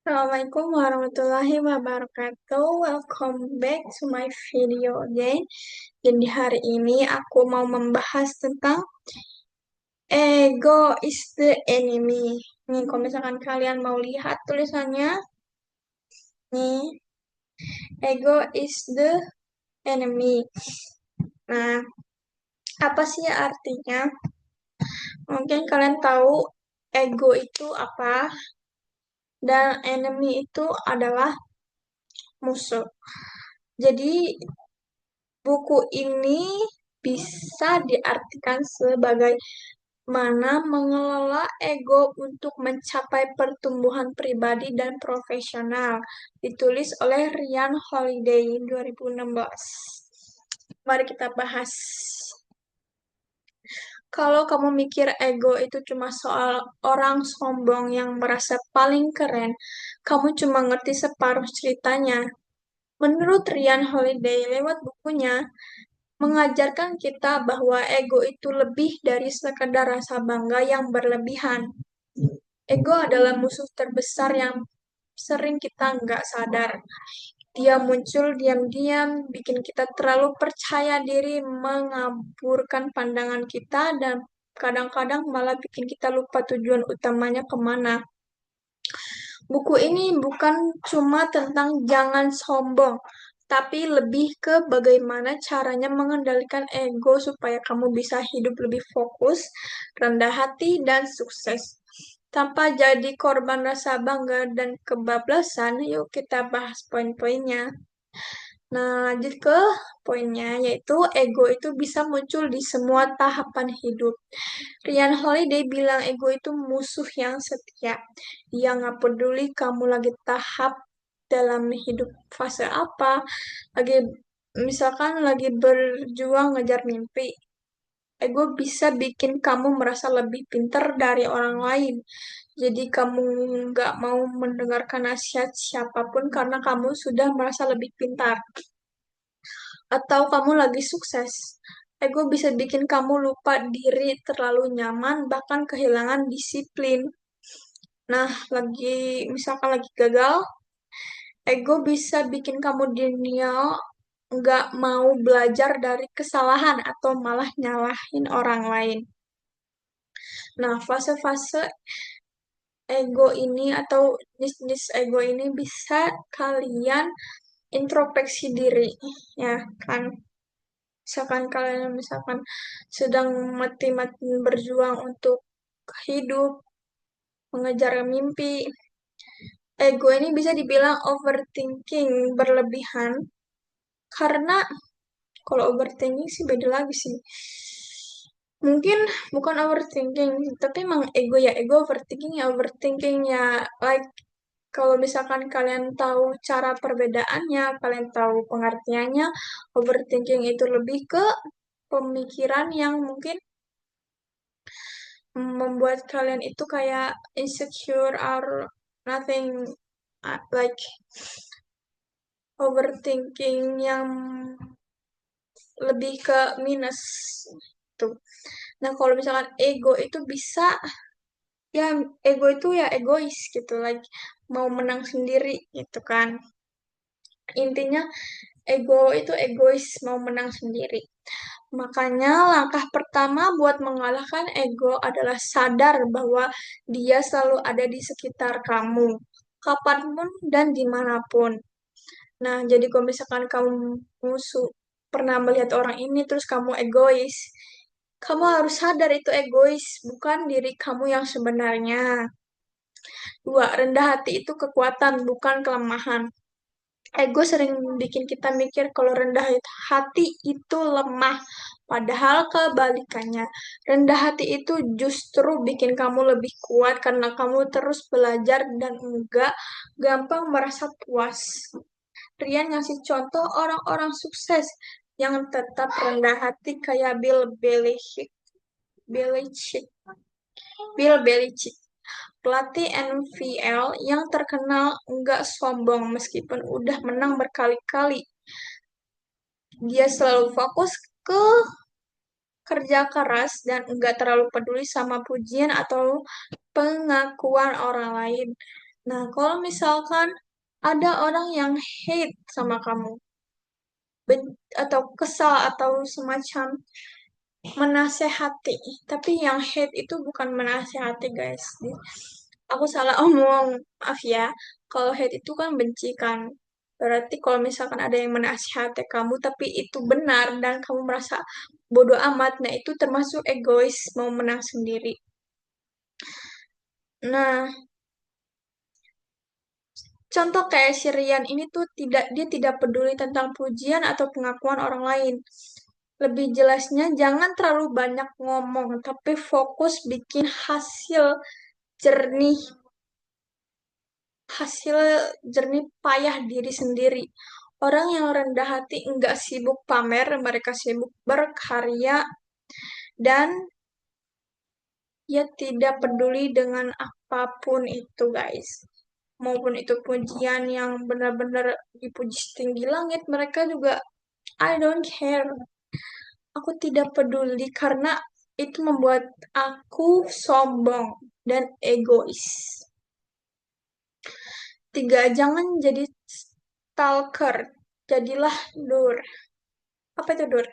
Assalamualaikum warahmatullahi wabarakatuh. Welcome back to my video again. Dan di hari ini aku mau membahas tentang ego is the enemy. Nih, kalau misalkan kalian mau lihat tulisannya, nih, ego is the enemy. Nah, apa sih artinya? Mungkin kalian tahu ego itu apa dan enemy itu adalah musuh. Jadi buku ini bisa diartikan sebagai mana mengelola ego untuk mencapai pertumbuhan pribadi dan profesional. Ditulis oleh Ryan Holiday 2016. Mari kita bahas. Kalau kamu mikir ego itu cuma soal orang sombong yang merasa paling keren, kamu cuma ngerti separuh ceritanya. Menurut Ryan Holiday lewat bukunya, mengajarkan kita bahwa ego itu lebih dari sekadar rasa bangga yang berlebihan. Ego adalah musuh terbesar yang sering kita nggak sadar. Dia muncul diam-diam, bikin kita terlalu percaya diri, mengaburkan pandangan kita, dan kadang-kadang malah bikin kita lupa tujuan utamanya kemana. Buku ini bukan cuma tentang jangan sombong, tapi lebih ke bagaimana caranya mengendalikan ego supaya kamu bisa hidup lebih fokus, rendah hati, dan sukses. Tanpa jadi korban rasa bangga dan kebablasan, yuk kita bahas poin-poinnya. Nah, lanjut ke poinnya, yaitu ego itu bisa muncul di semua tahapan hidup. Ryan Holiday bilang ego itu musuh yang setia. Dia nggak peduli kamu lagi tahap dalam hidup fase apa, lagi misalkan lagi berjuang ngejar mimpi. Ego bisa bikin kamu merasa lebih pintar dari orang lain. Jadi kamu nggak mau mendengarkan nasihat siapapun karena kamu sudah merasa lebih pintar. Atau kamu lagi sukses. Ego bisa bikin kamu lupa diri, terlalu nyaman, bahkan kehilangan disiplin. Nah, misalkan lagi gagal, ego bisa bikin kamu denial, nggak mau belajar dari kesalahan atau malah nyalahin orang lain. Nah, fase-fase ego ini atau jenis-jenis ego ini bisa kalian introspeksi diri, ya kan? Misalkan sedang mati-mati berjuang untuk hidup, mengejar mimpi, ego ini bisa dibilang overthinking berlebihan karena kalau overthinking sih beda lagi sih. Mungkin bukan overthinking, tapi emang ego overthinking ya like kalau misalkan kalian tahu cara perbedaannya, kalian tahu pengertiannya, overthinking itu lebih ke pemikiran yang mungkin membuat kalian itu kayak insecure or nothing like overthinking yang lebih ke minus tuh. Nah, kalau misalkan ego itu bisa ya ego itu ya egois gitu, like mau menang sendiri gitu kan. Intinya ego itu egois mau menang sendiri. Makanya langkah pertama buat mengalahkan ego adalah sadar bahwa dia selalu ada di sekitar kamu, kapanpun dan dimanapun. Nah, jadi kalau misalkan kamu pernah melihat orang ini terus kamu egois, kamu harus sadar itu egois, bukan diri kamu yang sebenarnya. Dua, rendah hati itu kekuatan, bukan kelemahan. Ego sering bikin kita mikir kalau rendah hati itu lemah. Padahal kebalikannya, rendah hati itu justru bikin kamu lebih kuat karena kamu terus belajar dan enggak gampang merasa puas. Rian ngasih contoh orang-orang sukses yang tetap rendah hati kayak Belichick, Bill Belichick. Pelatih NFL yang terkenal nggak sombong meskipun udah menang berkali-kali. Dia selalu fokus ke kerja keras dan nggak terlalu peduli sama pujian atau pengakuan orang lain. Nah, kalau misalkan ada orang yang hate sama kamu, atau kesal atau semacam menasehati, tapi yang hate itu bukan menasehati, guys. Aku salah omong, maaf ya. Kalau hate itu kan benci kan. Berarti kalau misalkan ada yang menasihati kamu, tapi itu benar dan kamu merasa bodoh amat, nah itu termasuk egois, mau menang sendiri. Nah, contoh kayak si Rian ini tuh dia tidak peduli tentang pujian atau pengakuan orang lain. Lebih jelasnya, jangan terlalu banyak ngomong, tapi fokus bikin jernih, hasil jernih payah diri sendiri. Orang yang rendah hati enggak sibuk pamer, mereka sibuk berkarya dan ya tidak peduli dengan apapun itu, guys. Maupun itu pujian yang benar-benar dipuji setinggi langit, mereka juga I don't care. Aku tidak peduli karena itu membuat aku sombong dan egois. Tiga, jangan jadi stalker. Jadilah dur. Apa itu dur?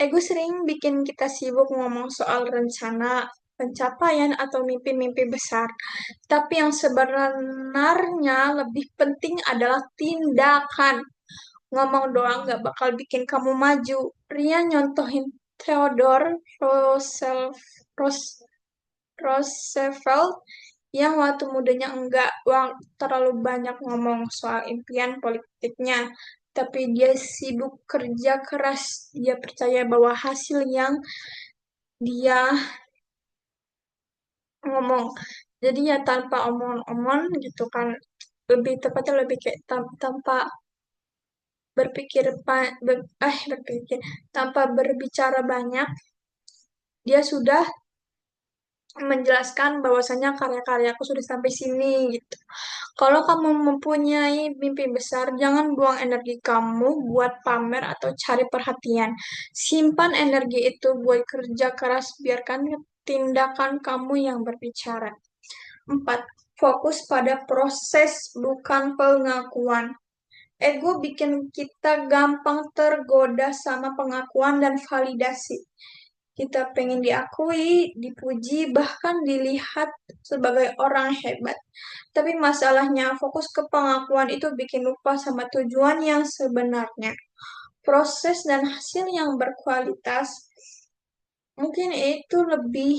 Ego sering bikin kita sibuk ngomong soal rencana, pencapaian, atau mimpi-mimpi besar. Tapi yang sebenarnya lebih penting adalah tindakan. Ngomong doang gak bakal bikin kamu maju. Ria nyontohin Theodore Roosevelt yang waktu mudanya enggak terlalu banyak ngomong soal impian politiknya, tapi dia sibuk kerja keras. Dia percaya bahwa hasil yang dia ngomong, jadi ya tanpa omong-omong gitu kan, lebih tepatnya lebih kayak tanpa berpikir berpikir tanpa berbicara banyak, dia sudah menjelaskan bahwasanya karya-karyaku sudah sampai sini gitu. Kalau kamu mempunyai mimpi besar, jangan buang energi kamu buat pamer atau cari perhatian. Simpan energi itu buat kerja keras, biarkan tindakan kamu yang berbicara. 4. Fokus pada proses, bukan pengakuan. Ego bikin kita gampang tergoda sama pengakuan dan validasi. Kita pengen diakui, dipuji, bahkan dilihat sebagai orang hebat. Tapi masalahnya, fokus ke pengakuan itu bikin lupa sama tujuan yang sebenarnya. Proses dan hasil yang berkualitas, mungkin itu lebih,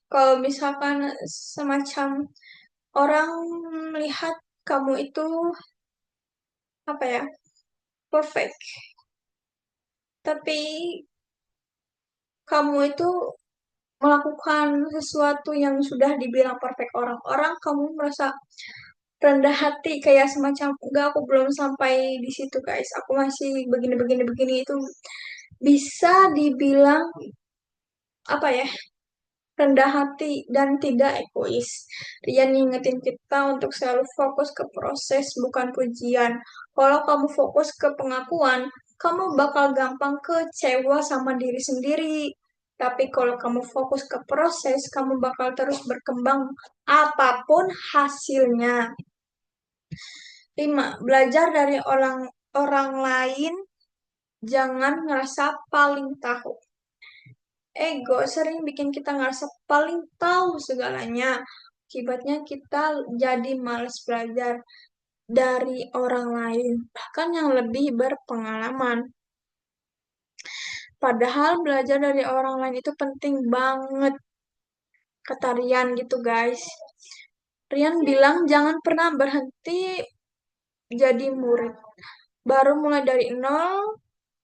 kalau misalkan semacam orang melihat kamu itu, apa ya, perfect. Tapi kamu itu melakukan sesuatu yang sudah dibilang perfect orang-orang, kamu merasa rendah hati kayak semacam enggak, aku belum sampai di situ, guys, aku masih begini begini begini. Itu bisa dibilang apa ya, rendah hati dan tidak egois. Dia ngingetin kita untuk selalu fokus ke proses, bukan pujian. Kalau kamu fokus ke pengakuan, kamu bakal gampang kecewa sama diri sendiri. Tapi kalau kamu fokus ke proses, kamu bakal terus berkembang apapun hasilnya. 5. Belajar dari orang lain, jangan ngerasa paling tahu. Ego sering bikin kita ngerasa paling tahu segalanya. Akibatnya kita jadi malas belajar dari orang lain, bahkan yang lebih berpengalaman. Padahal belajar dari orang lain itu penting banget, kata Rian gitu, guys. Rian bilang jangan pernah berhenti jadi murid. Baru mulai dari nol,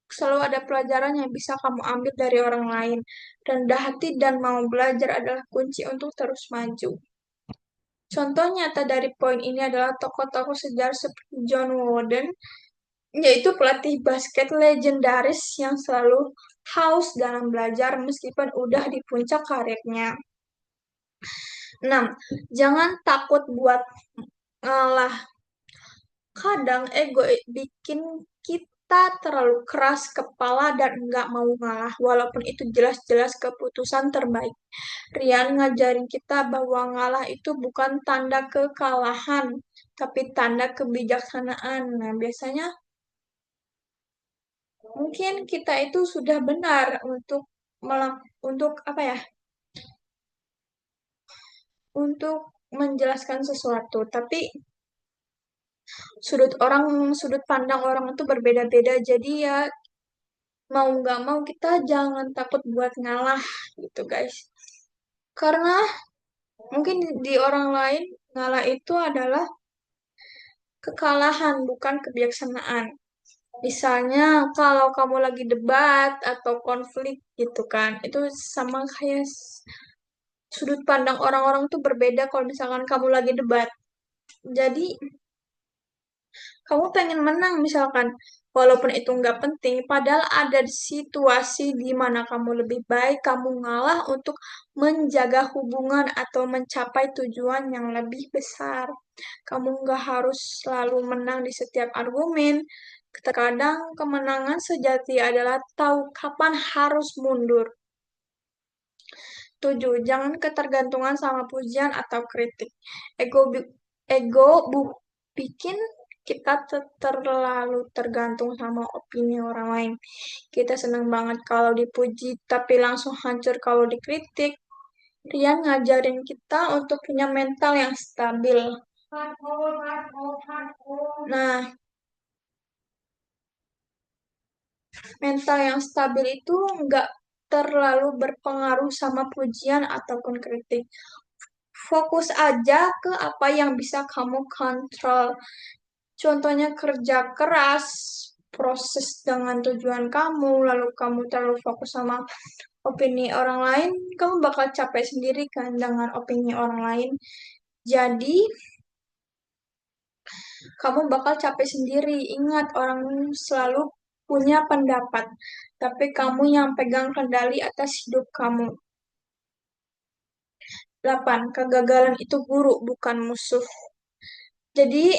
selalu ada pelajaran yang bisa kamu ambil dari orang lain. Rendah hati dan mau belajar adalah kunci untuk terus maju. Contoh nyata dari poin ini adalah tokoh-tokoh sejarah seperti John Wooden, yaitu pelatih basket legendaris yang selalu haus dalam belajar meskipun udah di puncak karirnya. 6. Jangan takut buat ngalah. Kadang ego bikin kita terlalu keras kepala dan nggak mau ngalah, walaupun itu jelas-jelas keputusan terbaik. Rian ngajarin kita bahwa ngalah itu bukan tanda kekalahan, tapi tanda kebijaksanaan. Nah, biasanya mungkin kita itu sudah benar untuk untuk apa ya? Untuk menjelaskan sesuatu, tapi sudut pandang orang itu berbeda-beda. Jadi ya mau nggak mau kita jangan takut buat ngalah gitu guys. Karena mungkin di orang lain ngalah itu adalah kekalahan bukan kebijaksanaan. Misalnya kalau kamu lagi debat atau konflik gitu kan, itu sama kayak sudut pandang orang-orang tuh berbeda kalau misalkan kamu lagi debat. Jadi kamu pengen menang misalkan, walaupun itu nggak penting, padahal ada situasi di mana kamu lebih baik, kamu ngalah untuk menjaga hubungan atau mencapai tujuan yang lebih besar. Kamu nggak harus selalu menang di setiap argumen. Terkadang kemenangan sejati adalah tahu kapan harus mundur. 7. Jangan ketergantungan sama pujian atau kritik. Ego bikin kita terlalu tergantung sama opini orang lain. Kita senang banget kalau dipuji, tapi langsung hancur kalau dikritik. Rian ngajarin kita untuk punya mental yang stabil. Nah, mental yang stabil itu nggak terlalu berpengaruh sama pujian ataupun kritik. Fokus aja ke apa yang bisa kamu kontrol. Contohnya kerja keras, proses dengan tujuan kamu, lalu kamu terlalu fokus sama opini orang lain, kamu bakal capek sendiri kan dengan opini orang lain. Jadi, kamu bakal capek sendiri. Ingat, orang selalu punya pendapat, tapi kamu yang pegang kendali atas hidup kamu. 8. Kegagalan itu guru, bukan musuh. Jadi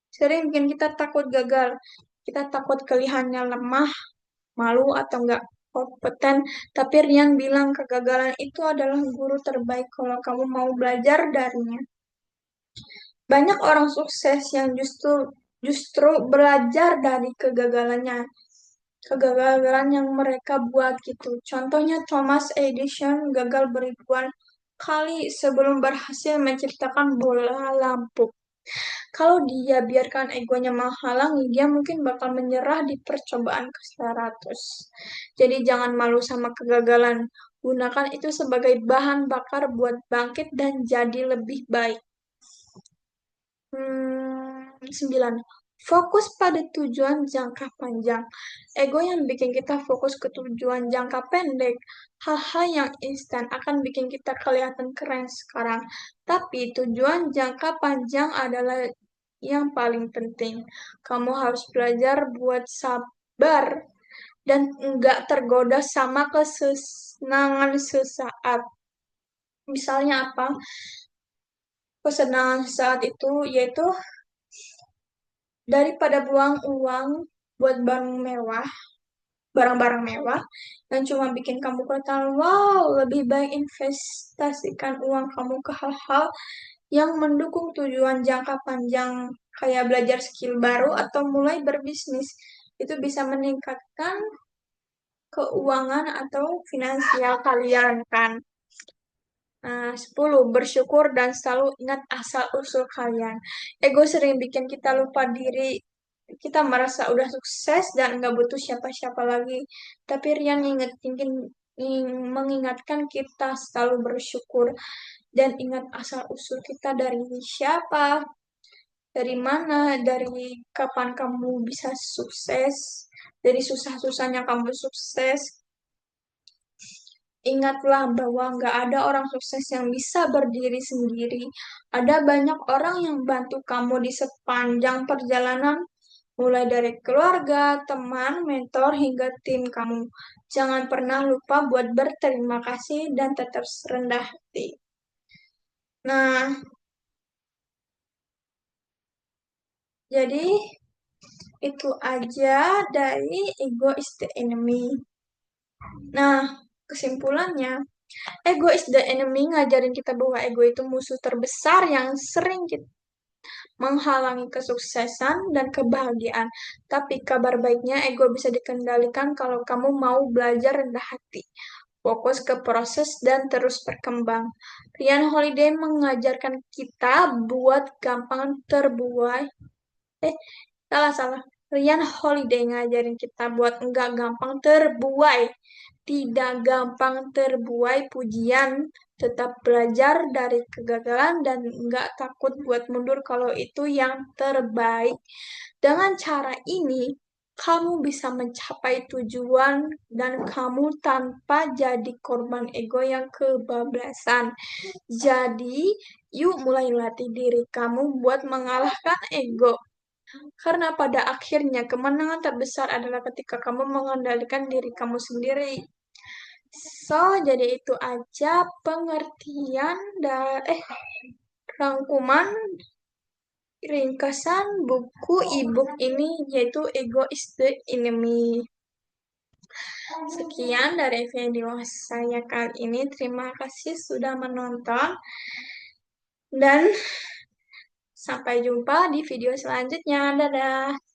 sering bikin kita takut gagal. Kita takut kelihatannya lemah, malu atau enggak kompeten. Tapi Rian bilang kegagalan itu adalah guru terbaik kalau kamu mau belajar darinya. Banyak orang sukses yang justru belajar dari kegagalan yang mereka buat gitu. Contohnya Thomas Edison gagal beribuan kali sebelum berhasil menciptakan bola lampu. Kalau dia biarkan egonya menghalangi, dia mungkin bakal menyerah di percobaan ke-100. Jadi jangan malu sama kegagalan. Gunakan itu sebagai bahan bakar buat bangkit dan jadi lebih baik. 9. Fokus pada tujuan jangka panjang. Ego yang bikin kita fokus ke tujuan jangka pendek, hal-hal yang instan akan bikin kita kelihatan keren sekarang. Tapi tujuan jangka panjang adalah yang paling penting. Kamu harus belajar buat sabar dan enggak tergoda sama kesenangan sesaat. Misalnya apa? Kesenangan saat itu yaitu daripada buang uang buat barang-barang mewah yang cuma bikin kamu kelihatan wow, lebih baik investasikan uang kamu ke hal-hal yang mendukung tujuan jangka panjang kayak belajar skill baru atau mulai berbisnis. Itu bisa meningkatkan keuangan atau finansial kalian kan. 10. Bersyukur dan selalu ingat asal-usul kalian. Ego sering bikin kita lupa diri. Kita merasa udah sukses dan nggak butuh siapa-siapa lagi. Tapi Rian mengingatkan kita selalu bersyukur dan ingat asal-usul kita dari siapa, dari mana, dari kapan kamu bisa sukses, dari susah-susahnya kamu sukses. Ingatlah bahwa nggak ada orang sukses yang bisa berdiri sendiri. Ada banyak orang yang bantu kamu di sepanjang perjalanan, mulai dari keluarga, teman, mentor, hingga tim kamu. Jangan pernah lupa buat berterima kasih dan tetap rendah hati. Nah, jadi Itu aja dari ego is the enemy. Nah, kesimpulannya, ego is the enemy ngajarin kita bahwa ego itu musuh terbesar yang sering kita menghalangi kesuksesan dan kebahagiaan. Tapi kabar baiknya, ego bisa dikendalikan kalau kamu mau belajar rendah hati, fokus ke proses, dan terus berkembang. Ryan Holiday mengajarkan kita buat gampang terbuai. Eh, salah. Ryan Holiday ngajarin kita buat enggak gampang terbuai. Tidak gampang terbuai pujian, tetap belajar dari kegagalan dan enggak takut buat mundur kalau itu yang terbaik. Dengan cara ini, kamu bisa mencapai tujuan dan kamu tanpa jadi korban ego yang kebablasan. Jadi, yuk mulai latih diri kamu buat mengalahkan ego. Karena pada akhirnya kemenangan terbesar adalah ketika kamu mengendalikan diri kamu sendiri. So, jadi itu aja pengertian rangkuman ringkasan buku e-book ini yaitu Ego is the Enemy. Sekian dari video saya kali ini. Terima kasih sudah menonton dan sampai jumpa di video selanjutnya. Dadah.